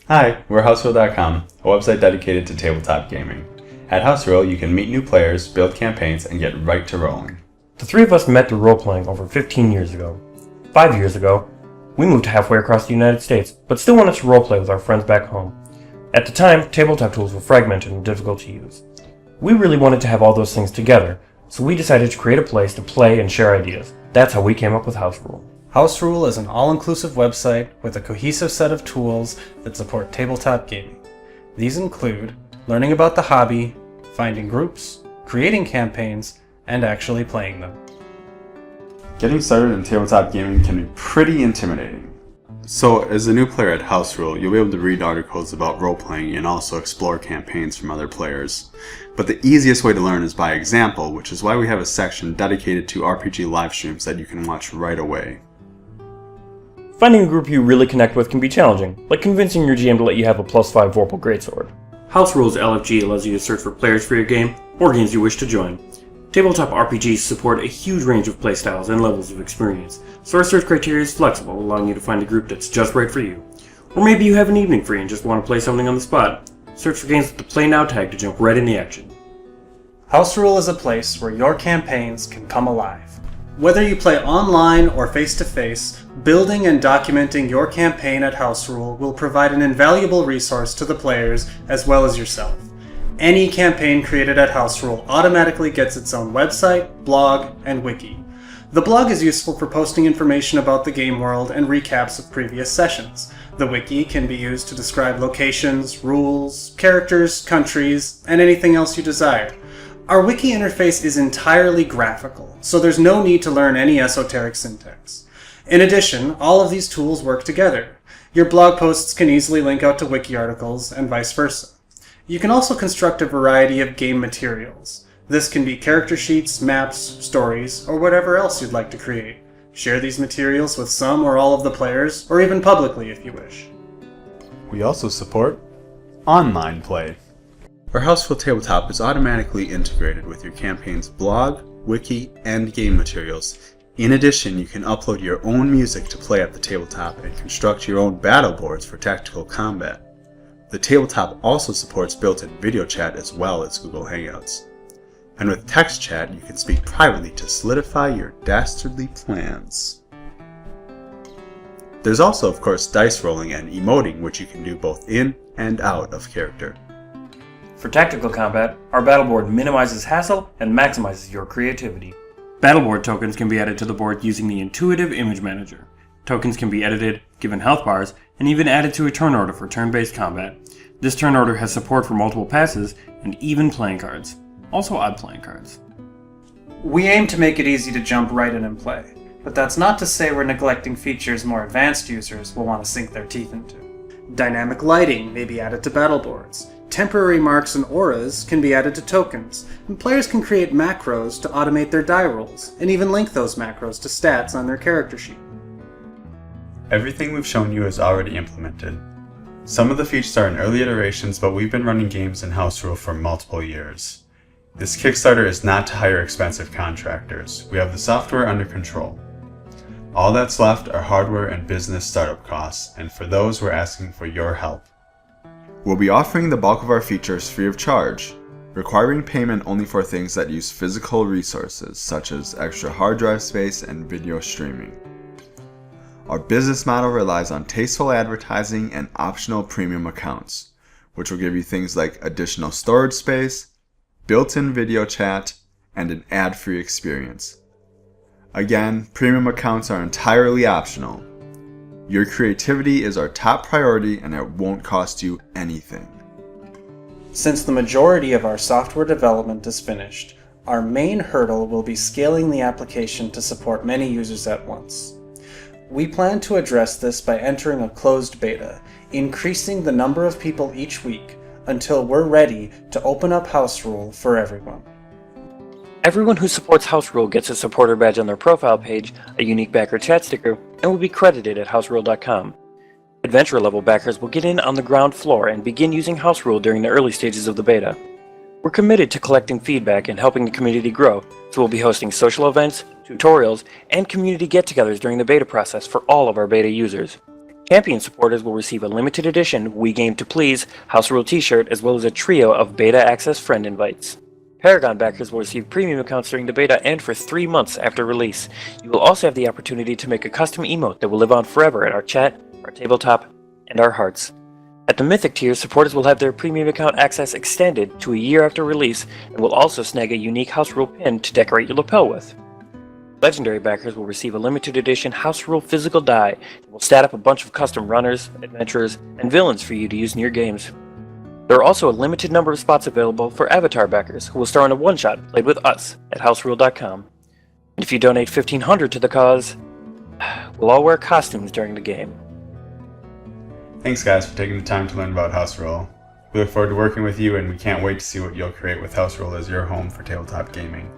Hi, we're Houserule.com, a website dedicated to tabletop gaming. At Houserule, you can meet new players, build campaigns, and get right to rolling. The three of us met through role-playing over 15 years ago. 5 years ago, we moved halfway across the United States, but still wanted to roleplay with our friends back home. At the time, tabletop tools were fragmented and difficult to use. We really wanted to have all those things together, so we decided to create a place to play and share ideas. That's how we came up with Houserule. Houserule is an all-inclusive website with a cohesive set of tools that support tabletop gaming. These include learning about the hobby, finding groups, creating campaigns, and actually playing them. Getting started in tabletop gaming can be pretty intimidating. So, as a new player at Houserule, you'll be able to read articles about role-playing and also explore campaigns from other players. But the easiest way to learn is by example, which is why we have a section dedicated to RPG live streams that you can watch right away. Finding a group you really connect with can be challenging, like convincing your GM to let you have a +5 Vorpal Greatsword. Houserule's LFG allows you to search for players for your game, or games you wish to join. Tabletop RPGs support a huge range of playstyles and levels of experience, so our search criteria is flexible, allowing you to find a group that's just right for you. Or maybe you have an evening free and just want to play something on the spot. Search for games with the Play Now tag to jump right in the action. Houserule is a place where your campaigns can come alive. Whether you play online or face-to-face, building and documenting your campaign at Houserule will provide an invaluable resource to the players as well as yourself. Any campaign created at Houserule automatically gets its own website, blog, and wiki. The blog is useful for posting information about the game world and recaps of previous sessions. The wiki can be used to describe locations, rules, characters, countries, and anything else you desire. Our wiki interface is entirely graphical, so there's no need to learn any esoteric syntax. In addition, all of these tools work together. Your blog posts can easily link out to wiki articles, and vice versa. You can also construct a variety of game materials. This can be character sheets, maps, stories, or whatever else you'd like to create. Share these materials with some or all of the players, or even publicly if you wish. We also support online play. Our Houserule Tabletop is automatically integrated with your campaign's blog, wiki, and game materials. In addition, you can upload your own music to play at the tabletop and construct your own battle boards for tactical combat. The tabletop also supports built-in video chat as well as Google Hangouts. And with text chat, you can speak privately to solidify your dastardly plans. There's also, of course, dice rolling and emoting, which you can do both in and out of character. For tactical combat, our battleboard minimizes hassle and maximizes your creativity. Battleboard tokens can be added to the board using the intuitive image manager. Tokens can be edited, given health bars, and even added to a turn order for turn-based combat. This turn order has support for multiple passes and even playing cards. Also odd playing cards. We aim to make it easy to jump right in and play, but that's not to say we're neglecting features more advanced users will want to sink their teeth into. Dynamic lighting may be added to battleboards. Temporary marks and auras can be added to tokens, and players can create macros to automate their die rolls, and even link those macros to stats on their character sheet. Everything we've shown you is already implemented. Some of the features are in early iterations, but we've been running games in Houserule for multiple years. This Kickstarter is not to hire expensive contractors. We have the software under control. All that's left are hardware and business startup costs, and for those we're asking for your help. We'll be offering the bulk of our features free of charge, requiring payment only for things that use physical resources, such as extra hard drive space and video streaming. Our business model relies on tasteful advertising and optional premium accounts, which will give you things like additional storage space, built-in video chat, and an ad-free experience. Again, premium accounts are entirely optional. Your creativity is our top priority and it won't cost you anything. Since the majority of our software development is finished, our main hurdle will be scaling the application to support many users at once. We plan to address this by entering a closed beta, increasing the number of people each week until we're ready to open up Houserule for everyone. Everyone who supports Houserule gets a supporter badge on their profile page, a unique backer chat sticker, and will be credited at Houserule.com. Adventure level backers will get in on the ground floor and begin using Houserule during the early stages of the beta. We're committed to collecting feedback and helping the community grow, so we'll be hosting social events, tutorials, and community get-togethers during the beta process for all of our beta users. Champion supporters will receive a limited edition We Game to Please Houserule t-shirt as well as a trio of beta access friend invites. Paragon backers will receive premium accounts during the beta and for 3 months after release. You will also have the opportunity to make a custom emote that will live on forever in our chat, our tabletop, and our hearts. At the Mythic tier, supporters will have their premium account access extended to a year after release and will also snag a unique Houserule pin to decorate your lapel with. Legendary backers will receive a limited edition Houserule physical die that will stat up a bunch of custom runners, adventurers, and villains for you to use in your games. There are also a limited number of spots available for Avatar backers who will star in a one-shot played with us at Houserule.com. And if you donate $1,500 to the cause, we'll all wear costumes during the game. Thanks guys for taking the time to learn about Houserule. We look forward to working with you and we can't wait to see what you'll create with Houserule as your home for tabletop gaming.